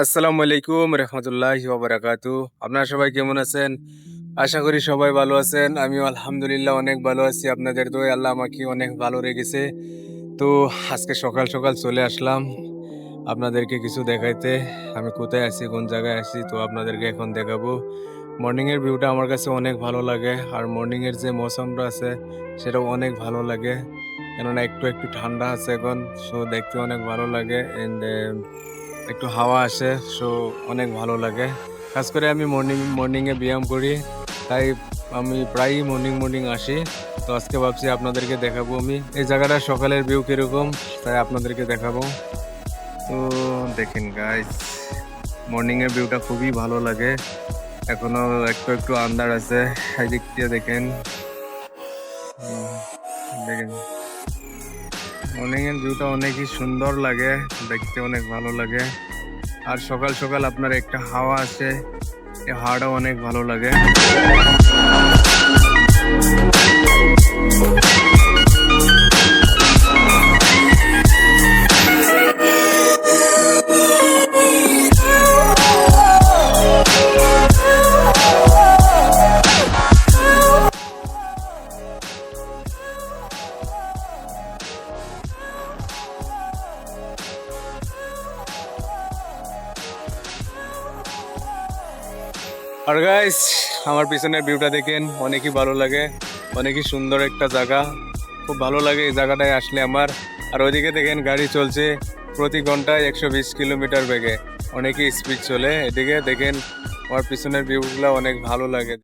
আসসালামু আলাইকুম রহমতুল্লাহি ওয়া বারাকাতু। আপনারা সবাই কেমন আছেন? আশা করি সবাই ভালো আছেন। আমিও আলহামদুলিল্লাহ অনেক ভালো আছি। আপনাদের দোয়ায় আল্লাহ আমাকে অনেক ভালো রেখেছে। তো আজকে সকাল সকাল চলে আসলাম আপনাদেরকে কিছু দেখাইতে। আমি কোথায় আছি, কোন জায়গায় আছি, তো আপনাদেরকে এখন দেখাবো। মর্নিংয়ের ভিউটা আমার কাছে অনেক ভালো লাগে, আর মর্নিংয়ের যে মৌসুমটা আছে সেটাও অনেক ভালো লাগে, কেননা একটু একটু ঠান্ডা আছে এখন। সো দেখতে অনেক ভালো লাগে এন্ড একটু হাওয়া আসে, সো অনেক ভালো লাগে। খাস করে আমি মর্নিংয়ে ব্যায়াম করি, তাই আমি প্রায়ই মর্নিং আসি। তো আজকে ভাবছি আপনাদেরকে দেখাবো আমি এই জায়গাটা সকালের ভিউ কিরকম, তাই আপনাদেরকে দেখাবো। তো দেখেন গাইস, মর্নিংয়ের ভিউটা খুবই ভালো লাগে। এখনো একটু একটু আন্ধার আছে, এই দিক দিয়ে দেখেন। দেখেন মর্নিংয়ের ভিউটা অনেকই সুন্দর লাগে, দেখতে অনেক ভালো লাগে। আর সকাল সকাল আপনার একটা হাওয়া আছে, এই হাওয়াটাও অনেক ভালো লাগে। আর গাইস, আমার পিছনের ভিউটা দেখেন, অনেকই ভালো লাগে, অনেকই সুন্দর একটা জায়গা। খুব ভালো লাগে এই জায়গাটায় আসলে আমার। আর ওইদিকে দেখেন গাড়ি চলছে প্রতি ঘন্টায় 120 কিলোমিটার বেগে, অনেকই স্পিড চলে। এদিকে দেখেন আমার পিছনের ভিউগুলো অনেক ভালো লাগে।